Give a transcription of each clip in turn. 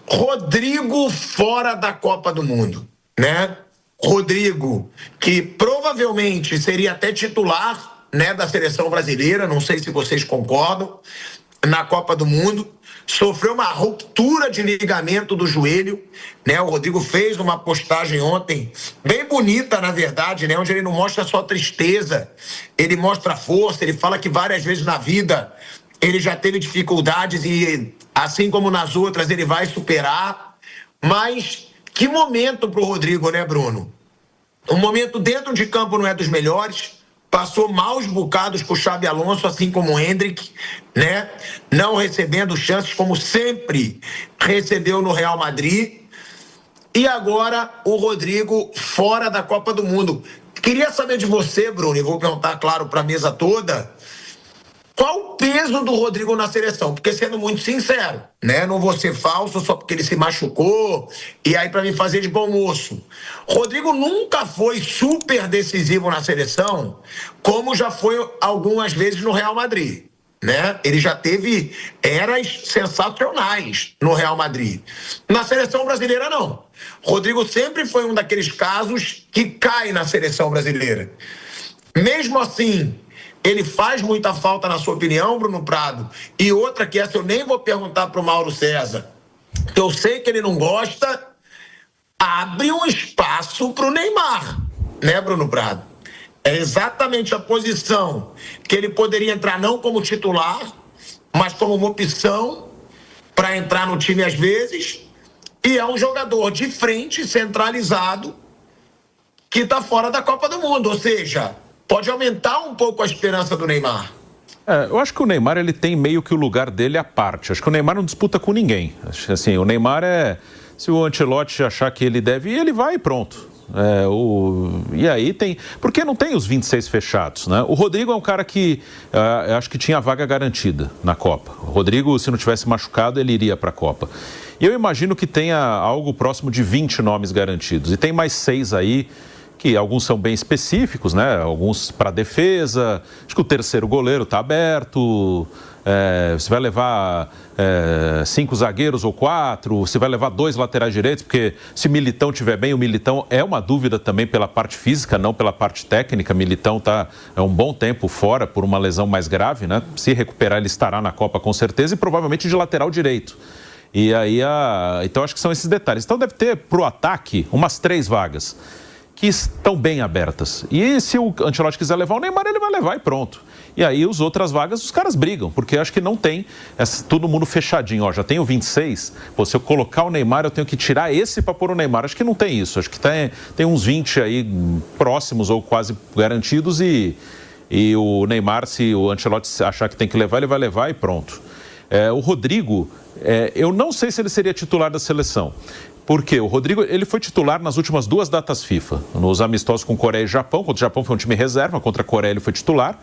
Rodrigo fora da Copa do Mundo, né? Rodrigo, que provavelmente seria até titular, né, da seleção brasileira, não sei se vocês concordam, na Copa do Mundo, sofreu uma ruptura de ligamento do joelho, né? O Rodrigo fez uma postagem ontem, bem bonita, na verdade, né? Onde ele não mostra só tristeza, ele mostra força, ele fala que várias vezes na vida ele já teve dificuldades e, assim como nas outras, ele vai superar. Mas que momento pro Rodrigo, né, Bruno? O momento dentro de campo não é dos melhores, passou maus bocados com o Xabi Alonso, assim como o Endrick, né? Não recebendo chances como sempre recebeu no Real Madrid. E agora o Rodrigo fora da Copa do Mundo. Queria saber de você, Bruno, e vou perguntar, claro, para a mesa toda, qual o peso do Rodrigo na seleção? Porque, sendo muito sincero, né? Não vou ser falso só porque ele se machucou e aí para me fazer de bom moço. Rodrigo nunca foi super decisivo na seleção, como já foi algumas vezes no Real Madrid, né? Ele já teve eras sensacionais no Real Madrid. Na seleção brasileira, não. Rodrigo sempre foi um daqueles casos que cai na seleção brasileira. Mesmo assim, ele faz muita falta, na sua opinião, Bruno Prado? E outra que essa eu nem vou perguntar para o Mauro César, que eu sei que ele não gosta, abre um espaço para o Neymar, né, Bruno Prado? É exatamente a posição que ele poderia entrar não como titular, mas como uma opção para entrar no time às vezes, e é um jogador de frente, centralizado, que está fora da Copa do Mundo, ou seja, pode aumentar um pouco a esperança do Neymar. Eu acho que o Neymar ele tem meio que o lugar dele à parte. Acho que o Neymar não disputa com ninguém. Assim, o Neymar se o Ancelotti achar que ele deve ir, ele vai e pronto. E aí tem... Porque não tem os 26 fechados, né? O Rodrigo é um cara que acho que tinha vaga garantida na Copa. O Rodrigo, se não tivesse machucado, ele iria para a Copa. E eu imagino que tenha algo próximo de 20 nomes garantidos. E tem mais 6 aí, que alguns são bem específicos, né? Alguns para defesa. Acho que o terceiro goleiro está aberto. Você vai levar 5 zagueiros ou 4, você vai levar 2 laterais direitos, porque se Militão estiver bem, o Militão é uma dúvida também pela parte física, não pela parte técnica. Militão está um bom tempo fora por uma lesão mais grave, né? Se recuperar, ele estará na Copa com certeza e provavelmente de lateral direito. E aí, então acho que são esses detalhes. Então deve ter para o ataque umas 3 vagas que estão bem abertas. E se o Ancelotti quiser levar o Neymar, ele vai levar e pronto. E aí, as outras vagas, os caras brigam, porque acho que não tem todo mundo fechadinho. Ó, já tenho 26, se eu colocar o Neymar, eu tenho que tirar esse para pôr o Neymar. Acho que não tem isso. Acho que tem uns 20 aí próximos ou quase garantidos e o Neymar, se o Ancelotti achar que tem que levar, ele vai levar e pronto. O Rodrigo, eu não sei se ele seria titular da seleção. Porque o Rodrigo, ele foi titular nas últimas 2 datas FIFA, nos amistosos com Coreia e Japão. Contra o Japão foi um time reserva, contra a Coreia ele foi titular.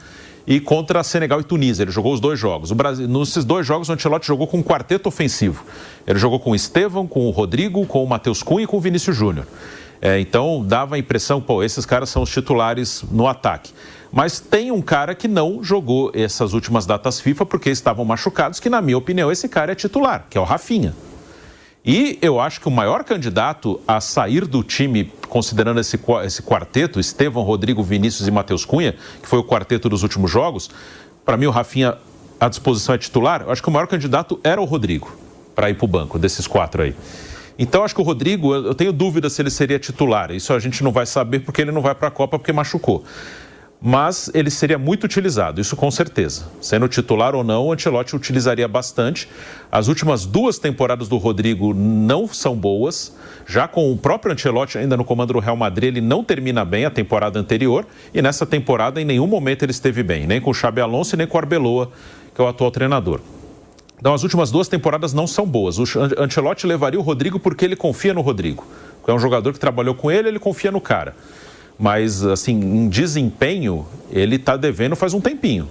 E contra Senegal e Tunísia, ele jogou os 2 jogos. Nesses 2 jogos, o Ancelotti jogou com um quarteto ofensivo. Ele jogou com o Estevão, com o Rodrigo, com o Matheus Cunha e com o Vinícius Júnior. Então, dava a impressão, esses caras são os titulares no ataque. Mas tem um cara que não jogou essas últimas datas FIFA porque estavam machucados, que, na minha opinião, esse cara é titular, que é o Rafinha. E eu acho que o maior candidato a sair do time, considerando esse quarteto, Estevão, Rodrigo, Vinícius e Matheus Cunha, que foi o quarteto dos últimos jogos, para mim o Rafinha à disposição é titular. Eu acho que o maior candidato era o Rodrigo, para ir para o banco, desses 4 aí. Então, acho que o Rodrigo, eu tenho dúvida se ele seria titular. Isso a gente não vai saber porque ele não vai para a Copa porque machucou. Mas ele seria muito utilizado, isso com certeza. Sendo titular ou não, o Ancelotti utilizaria bastante. As últimas 2 temporadas do Rodrigo não são boas. Já com o próprio Ancelotti ainda no comando do Real Madrid, ele não termina bem a temporada anterior. E nessa temporada, em nenhum momento ele esteve bem. Nem com o Xabi Alonso e nem com o Arbeloa, que é o atual treinador. Então, as últimas 2 temporadas não são boas. O Ancelotti levaria o Rodrigo porque ele confia no Rodrigo. É um jogador que trabalhou com ele confia no cara. Mas, assim, em desempenho, ele está devendo faz um tempinho.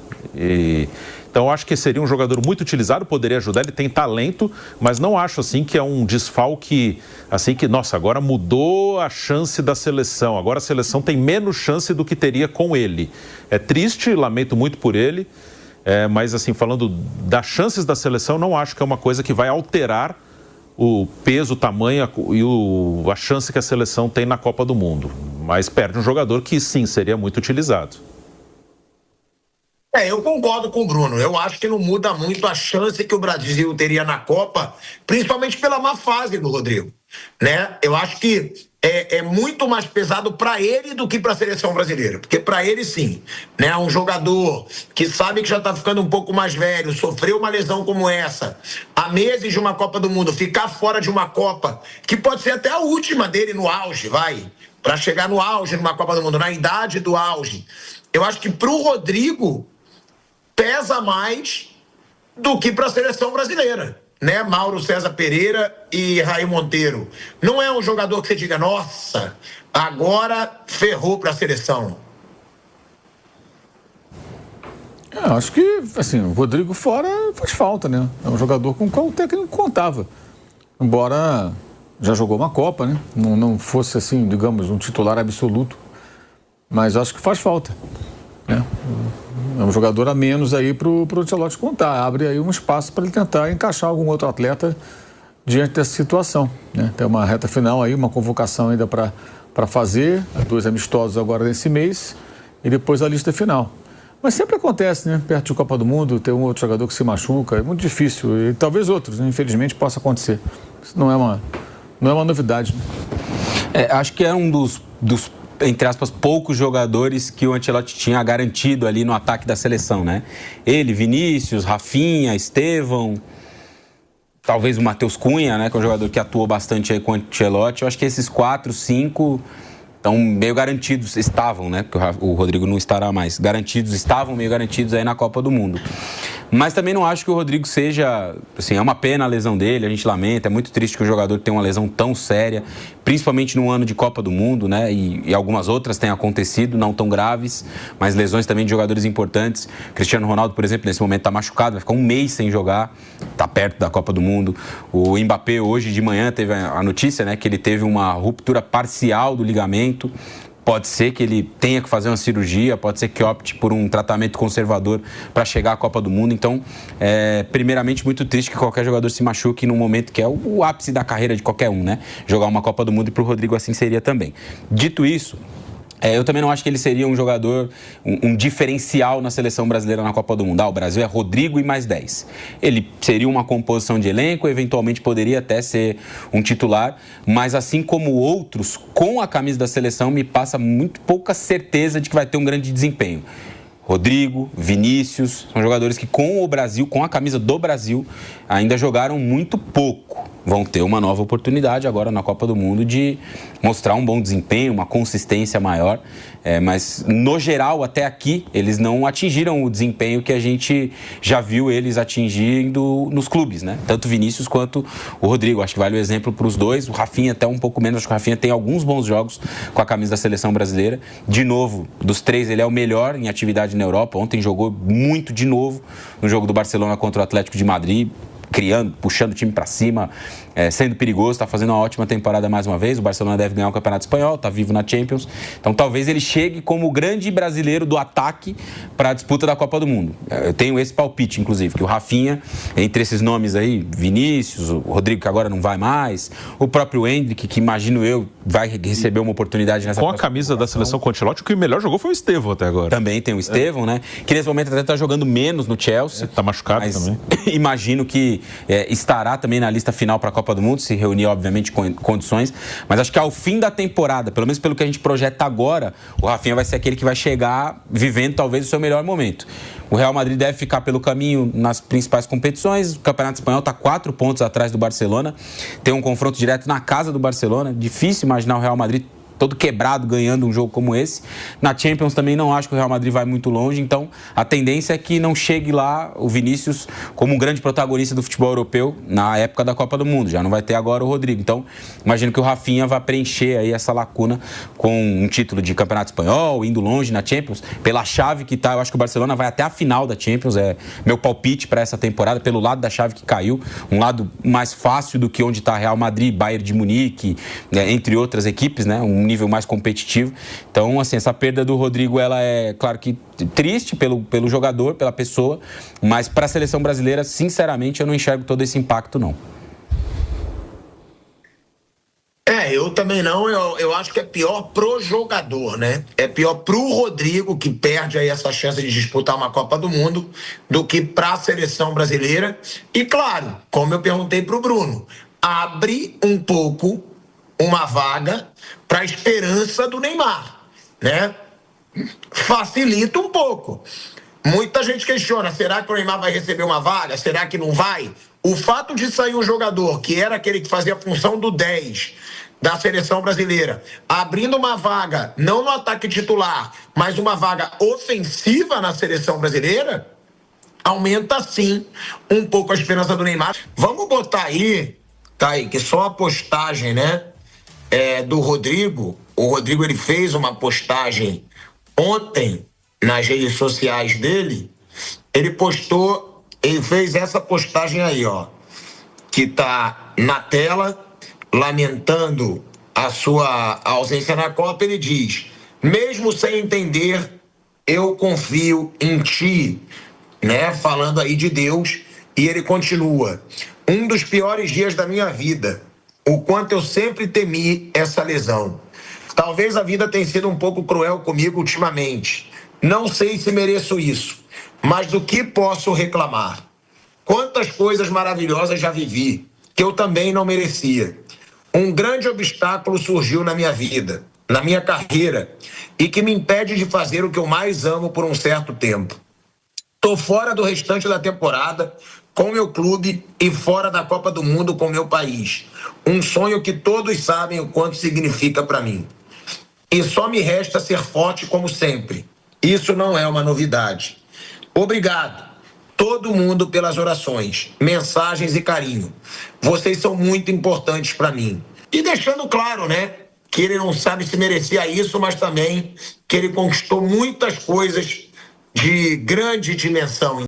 Então, acho que seria um jogador muito utilizado, poderia ajudar, ele tem talento, mas não acho, assim, que é um desfalque, assim, que, nossa, agora mudou a chance da seleção, agora a seleção tem menos chance do que teria com ele. É triste, lamento muito por ele, mas, assim, falando das chances da seleção, não acho que é uma coisa que vai alterar o peso, o tamanho e a chance que a seleção tem na Copa do Mundo. Mas perde um jogador que, sim, seria muito utilizado. Eu concordo com o Bruno. Eu acho que não muda muito a chance que o Brasil teria na Copa, principalmente pela má fase do Rodrigo, né? Eu acho que é muito mais pesado para ele do que para a seleção brasileira, porque para ele sim, né? Um jogador que sabe que já está ficando um pouco mais velho, sofreu uma lesão como essa, há meses de uma Copa do Mundo, ficar fora de uma Copa que pode ser até a última dele no auge, para chegar no auge numa Copa do Mundo, na idade do auge. Eu acho que para o Rodrigo pesa mais do que para a seleção brasileira, né? Mauro César Pereira e Raí Monteiro. Não é um jogador que você diga, nossa, agora ferrou para a seleção. Acho que, assim, o Rodrigo fora faz falta, né? É um jogador com o qual o técnico contava. Embora já jogou uma Copa, né? Não fosse, assim, digamos, um titular absoluto. Mas acho que faz falta, né? É um jogador a menos aí para o Ancelotti contar. Abre aí um espaço para ele tentar encaixar algum outro atleta diante dessa situação, né? Tem uma reta final aí, uma convocação ainda para fazer, 2 amistosos agora nesse mês e depois a lista final. Mas sempre acontece, né? Perto de Copa do Mundo, ter um outro jogador que se machuca, é muito difícil. E talvez outros, né? Infelizmente, possa acontecer. Isso não é uma novidade, né? Acho que é um dos entre aspas, poucos jogadores que o Ancelotti tinha garantido ali no ataque da seleção, né? Ele, Vinícius, Rafinha, Estevão, talvez o Matheus Cunha, né? Que é um jogador que atuou bastante aí com o Ancelotti. Eu acho que esses 4, 5 estão meio garantidos, estavam, né? Porque o Rodrigo não estará mais. Estavam meio garantidos aí na Copa do Mundo. Mas também não acho que o Rodrigo seja, assim, é uma pena a lesão dele, a gente lamenta, é muito triste que o jogador tenha uma lesão tão séria, principalmente no ano de Copa do Mundo, né? E algumas outras têm acontecido, não tão graves, mas lesões também de jogadores importantes. Cristiano Ronaldo, por exemplo, nesse momento está machucado, vai ficar um mês sem jogar, está perto da Copa do Mundo. O Mbappé, hoje de manhã, teve a notícia, né, que ele teve uma ruptura parcial do ligamento. Pode ser que ele tenha que fazer uma cirurgia, pode ser que opte por um tratamento conservador para chegar à Copa do Mundo. Então, primeiramente, muito triste que qualquer jogador se machuque num momento que é o ápice da carreira de qualquer um, né? Jogar uma Copa do Mundo, e para o Rodrigo assim seria também. Dito isso, eu também não acho que ele seria um jogador, um diferencial na seleção brasileira na Copa do Mundo. O Brasil é Rodrigo e mais 10. Ele seria uma composição de elenco, eventualmente poderia até ser um titular, mas assim como outros, com a camisa da seleção, me passa muito pouca certeza de que vai ter um grande desempenho. Rodrigo, Vinícius, são jogadores que com o Brasil, com a camisa do Brasil, ainda jogaram muito pouco. Vão ter uma nova oportunidade agora na Copa do Mundo de mostrar um bom desempenho, uma consistência maior. Mas, no geral, até aqui, eles não atingiram o desempenho que a gente já viu eles atingindo nos clubes, né? Tanto o Vinícius quanto o Rodrigo. Acho que vale o exemplo para os dois. O Rafinha até um pouco menos. Acho que o Rafinha tem alguns bons jogos com a camisa da seleção brasileira. De novo, dos 3, ele é o melhor em atividade na Europa. Ontem jogou muito de novo no jogo do Barcelona contra o Atlético de Madrid, criando, puxando o time para cima, sendo perigoso, está fazendo uma ótima temporada mais uma vez. O Barcelona deve ganhar o Campeonato Espanhol, está vivo na Champions. Então talvez ele chegue como o grande brasileiro do ataque para a disputa da Copa do Mundo. Eu tenho esse palpite, inclusive, que o Rafinha, entre esses nomes aí, Vinícius, o Rodrigo, que agora não vai mais, o próprio Endrick, que imagino eu, vai receber uma oportunidade nessa com a camisa da seleção com o Ancelotti, o que melhor jogou foi o Estevão até agora. Também tem o Estevão, né? Que nesse momento até está jogando menos no Chelsea. Está machucado também. Imagino que estará também na lista final para a Copa do Mundo, se reunir, obviamente, com condições. Mas acho que ao fim da temporada, pelo menos pelo que a gente projeta agora, o Rafinha vai ser aquele que vai chegar vivendo talvez o seu melhor momento. O Real Madrid deve ficar pelo caminho nas principais competições. O Campeonato Espanhol está 4 pontos atrás do Barcelona. Tem um confronto direto na casa do Barcelona. Difícil imaginar o Real Madrid todo quebrado ganhando um jogo como esse. Na Champions também não acho que o Real Madrid vai muito longe, então a tendência é que não chegue lá o Vinícius como um grande protagonista do futebol europeu na época da Copa do Mundo. Já não vai ter agora o Rodrigo. Então, imagino que o Rafinha vai preencher aí essa lacuna com um título de Campeonato Espanhol, indo longe na Champions, pela chave que tá. Eu acho que o Barcelona vai até a final da Champions, é meu palpite para essa temporada, pelo lado da chave que caiu, um lado mais fácil do que onde está Real Madrid, Bayern de Munique, entre outras equipes, né? Um nível mais competitivo. Então, assim, essa perda do Rodrigo, ela é, claro que triste pelo jogador, pela pessoa, mas para a seleção brasileira, sinceramente, eu não enxergo todo esse impacto, não. Eu também não. Eu acho que é pior pro jogador, né? É pior pro Rodrigo, que perde aí essa chance de disputar uma Copa do Mundo, do que pra seleção brasileira. E claro, como eu perguntei pro Bruno, abre um pouco uma vaga pra esperança do Neymar, né? Facilita um pouco. Muita gente questiona, será que o Neymar vai receber uma vaga? Será que não vai? O fato de sair um jogador que era aquele que fazia a função do 10 da seleção brasileira, abrindo uma vaga, não no ataque titular, mas uma vaga ofensiva na seleção brasileira, aumenta sim um pouco a esperança do Neymar. Vamos botar aí, Thay, que só a postagem, né, do Rodrigo. O Rodrigo, ele fez uma postagem ontem nas redes sociais dele. Ele fez essa postagem aí, ó, que tá na tela, lamentando a sua ausência na Copa. Ele diz: mesmo sem entender, eu confio em ti, né? Falando aí de Deus. E ele continua: um dos piores dias da minha vida, o quanto eu sempre temi essa lesão. Talvez a vida tenha sido um pouco cruel comigo ultimamente. Não sei se mereço isso, mas do que posso reclamar? Quantas coisas maravilhosas já vivi, que eu também não merecia. Um grande obstáculo surgiu na minha vida, na minha carreira, e que me impede de fazer o que eu mais amo por um certo tempo. Estou fora do restante da temporada com meu clube e fora da Copa do Mundo com meu país. Um sonho que todos sabem o quanto significa para mim. E só me resta ser forte como sempre. Isso não é uma novidade. Obrigado, todo mundo, pelas orações, mensagens e carinho. Vocês são muito importantes para mim. E deixando claro, né, que ele não sabe se merecia isso, mas também que ele conquistou muitas coisas de grande dimensão.